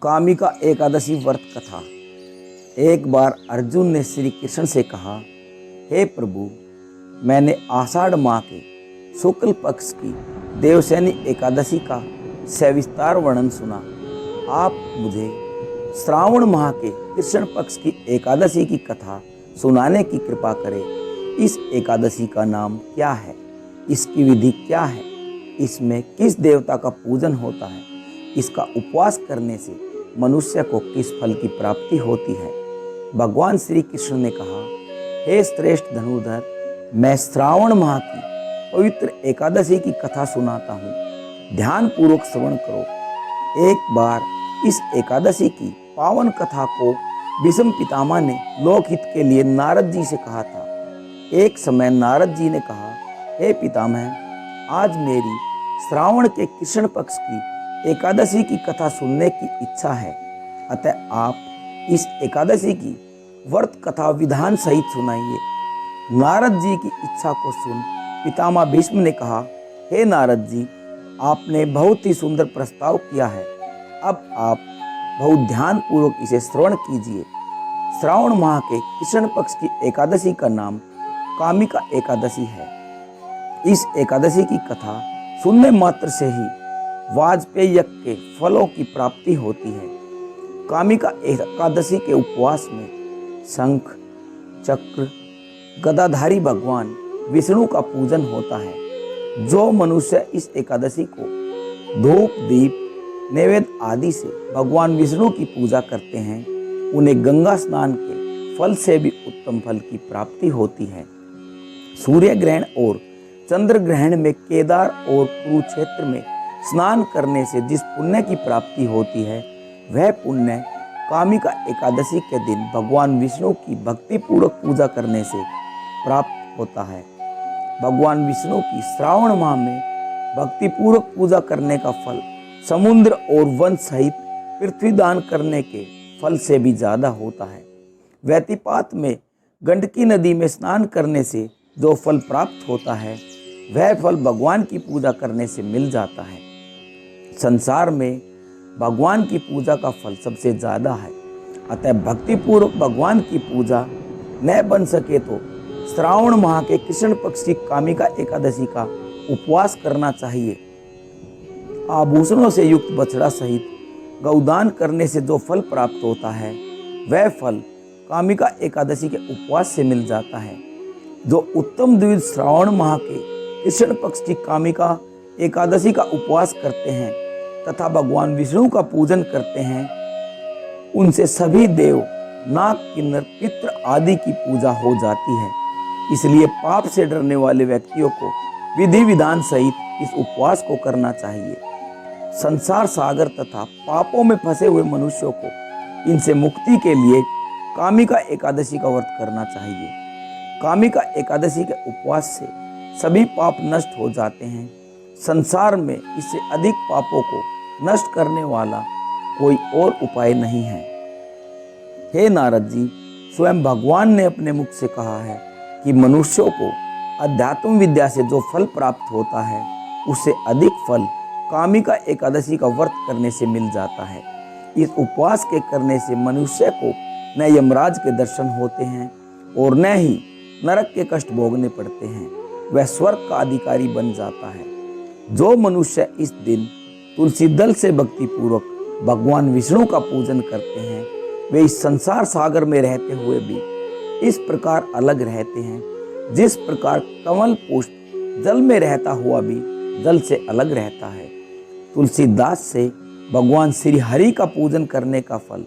कामिका एकादशी व्रत कथा। एक बार अर्जुन ने श्री कृष्ण से कहा, हे प्रभु, मैंने आषाढ़ माह के शुक्ल पक्ष की देवशयनी एकादशी का सविस्तार वर्णन सुना। आप मुझे श्रावण माह के कृष्ण पक्ष की एकादशी की कथा सुनाने की कृपा करें। इस एकादशी का नाम क्या है? इसकी विधि क्या है? इसमें किस देवता का पूजन होता है? इसका उपवास करने से मनुष्य को किस फल की प्राप्ति होती है? भगवान श्री कृष्ण ने कहा, हे श्रेष्ठ धनुधर, मैं श्रावण माह की पवित्र एकादशी की कथा सुनाता हूँ। ध्यान पूर्वक श्रवण करो। एक बार इस एकादशी की पावन कथा को भीष्म पितामह ने लोकहित के लिए नारद जी से कहा था। एक समय नारद जी ने कहा, हे पितामह, आज मेरी श्रावण के कृष्ण पक्ष की एकादशी की कथा सुनने की इच्छा है, अतः आप इस एकादशी की व्रत कथा विधान सहित सुनाइए। नारद जी की इच्छा को सुन पितामह भीष्म ने कहा, हे नारद जी, आपने बहुत ही सुंदर प्रस्ताव किया है। अब आप बहुत ध्यान पूर्वक इसे श्रवण कीजिए। श्रावण माह के कृष्ण पक्ष की एकादशी का नाम कामिका एकादशी है। इस एकादशी की कथा सुनने मात्र से ही वाजपेय यज्ञ के फलों की प्राप्ति होती है। कामिका एकादशी के उपवास में शंख, चक्र, गदाधारी भगवान विष्णु का पूजन होता है। जो मनुष्य इस एकादशी को धूप, दीप, नैवेद्य आदि से भगवान विष्णु की पूजा करते हैं, उन्हें गंगा स्नान के फल से भी उत्तम फल की प्राप्ति होती है। सूर्य ग्रहण और चंद्र ग्रहण में केदार और कुरुक्षेत्र में स्नान करने से जिस पुण्य की प्राप्ति होती है, वह पुण्य कामिका एकादशी के दिन भगवान विष्णु की भक्ति पूर्वक पूजा करने से प्राप्त होता है। भगवान विष्णु की श्रावण माह में भक्ति पूर्वक पूजा करने का फल समुद्र और वन सहित पृथ्वी दान करने के फल से भी ज्यादा होता है। व्यतिपात में गंडकी नदी में स्नान करने से जो फल प्राप्त होता है, वह फल भगवान की पूजा करने से मिल जाता है। संसार में भगवान की पूजा का फल सबसे ज्यादा है, अतः भक्ति पूर्वक भगवान की पूजा न बन सके तो श्रावण माह के कृष्ण पक्ष की कामिका एकादशी का उपवास करना चाहिए। आभूषणों से युक्त बछड़ा सहित गौदान करने से जो फल प्राप्त होता है, वह फल कामिका एकादशी के उपवास से मिल जाता है। जो उत्तम द्विज श्रावण माह के कृष्ण पक्ष की कामिका एकादशी का उपवास करते हैं तथा भगवान विष्णु का पूजन करते हैं, उनसे सभी देव, नाग, किन्नर, पितृ आदि की पूजा हो जाती है। इसलिए पाप से डरने वाले व्यक्तियों को विधि विधान सहित इस उपवास को करना चाहिए। संसार सागर तथा पापों में फंसे हुए मनुष्यों को इनसे मुक्ति के लिए कामिका एकादशी का व्रत करना चाहिए। कामिका एकादशी के उपवास से सभी पाप नष्ट हो जाते हैं। संसार में इससे अधिक पापों को नष्ट करने वाला कोई और उपाय नहीं है। हे नारद जी, स्वयं भगवान ने अपने मुख से कहा है कि मनुष्यों को अध्यात्म विद्या से जो फल प्राप्त होता है, उससे अधिक फल कामिका एकादशी का व्रत करने से मिल जाता है। इस उपवास के करने से मनुष्य को न यमराज के दर्शन होते हैं और न ही नरक के कष्ट भोगने पड़ते हैं। वह स्वर्ग का अधिकारी बन जाता है। जो मनुष्य इस दिन तुलसी दल से भक्ति पूर्वक भगवान विष्णु का पूजन करते हैं, वे इस संसार सागर में रहते हुए भी इस प्रकार अलग रहते हैं जिस प्रकार कमल पुष्प जल में रहता हुआ भी जल से अलग रहता है। तुलसीदास से भगवान श्री हरि का पूजन करने का फल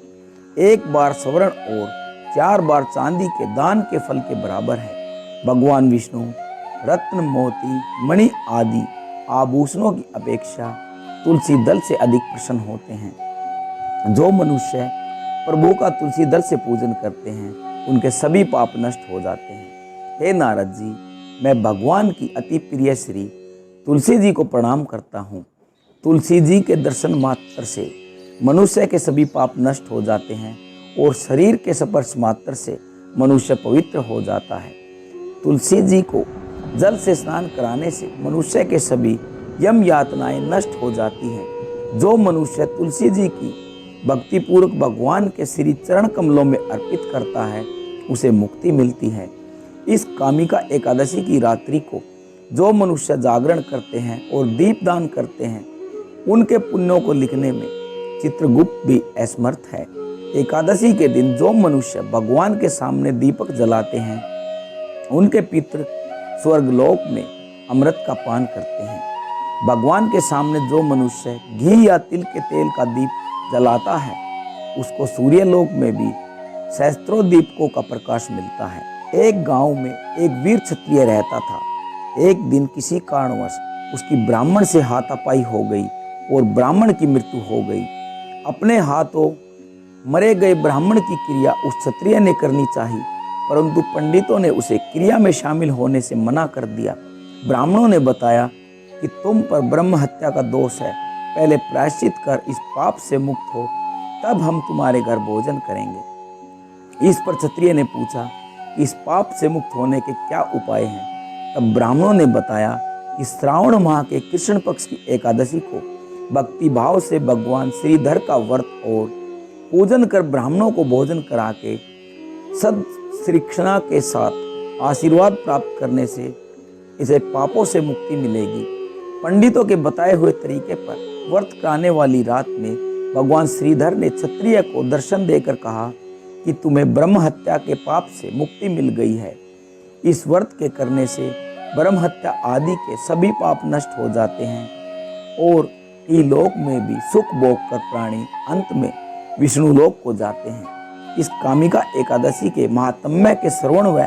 एक बार स्वर्ण और 4 बार चांदी के दान के फल के बराबर है। भगवान विष्णु रत्न, मोती, मणि आदि आभूषणों की अपेक्षा तुलसी दल से अधिक प्रसन्न होते हैं। जो मनुष्य प्रभु का तुलसी दल से पूजन करते हैं, उनके सभी पाप नष्ट हो जाते हैं। हे नारद जी, मैं भगवान की अति प्रिय श्री तुलसी जी को प्रणाम करता हूँ। तुलसी जी के दर्शन मात्र से मनुष्य के सभी पाप नष्ट हो जाते हैं और शरीर के स्पर्श मात्र से मनुष्य पवित्र हो जाता है। तुलसी जी को जल से स्नान कराने से मनुष्य के सभी यम यातनाएं नष्ट हो जाती हैं। जो मनुष्य तुलसी जी की भक्ति पूर्वक भगवान के श्री चरण कमलों में अर्पित करता है उसे मुक्ति मिलती है। इस कामिका एकादशी की रात्रि को जो मनुष्य जागरण करते हैं और दीपदान करते हैं उनके पुण्यों को लिखने में चित्रगुप्त भी असमर्थ है। एकादशी के दिन जो मनुष्य भगवान के सामने दीपक जलाते हैं उनके पितृ स्वर्गलोक में अमृत का पान करते हैं। भगवान के सामने जो मनुष्य घी या तिल के तेल का दीप जलाता है उसको सूर्यलोक में भी सहस्त्रों दीपकों का प्रकाश मिलता है। एक गांव में एक वीर क्षत्रिय रहता था। एक दिन किसी कारणवश उसकी ब्राह्मण से हाथापाई हो गई और ब्राह्मण की मृत्यु हो गई। अपने हाथों मरे गए ब्राह्मण की क्रिया उस क्षत्रिय ने करनी चाहिए, परंतु पंडितों ने उसे क्रिया में शामिल होने से मना कर दिया। ब्राह्मणों ने बताया कि तुम पर ब्रह्म हत्या का दोष है, पहले प्रायश्चित कर इस पाप से मुक्त हो, तब हम तुम्हारे घर भोजन करेंगे। इस पर क्षत्रिय ने पूछा कि इस पाप से मुक्त होने के क्या उपाय हैं। तब ब्राह्मणों ने बताया कि श्रावण माह के कृष्ण पक्ष की एकादशी को भक्ति भाव से भगवान श्रीधर का व्रत और पूजन कर ब्राह्मणों को भोजन करा के सदशिक्षणा के साथ आशीर्वाद प्राप्त करने से इसे पापों से मुक्ति मिलेगी। पंडितों के बताए हुए तरीके पर व्रत कराने वाली रात में भगवान श्रीधर ने क्षत्रिय को दर्शन देकर कहा कि तुम्हें ब्रह्म हत्या के पाप से मुक्ति मिल गई है। इस व्रत के करने से ब्रह्म हत्या आदि के सभी पाप नष्ट हो जाते हैं और लोक में भी सुख भोग कर प्राणी अंत में विष्णु लोक को जाते हैं। इस कामिका एकादशी के महात्म्य के श्रवण व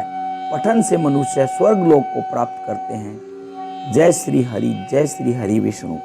पठन से मनुष्य स्वर्ग लोक को प्राप्त करते हैं। जय श्री हरि विष्णु।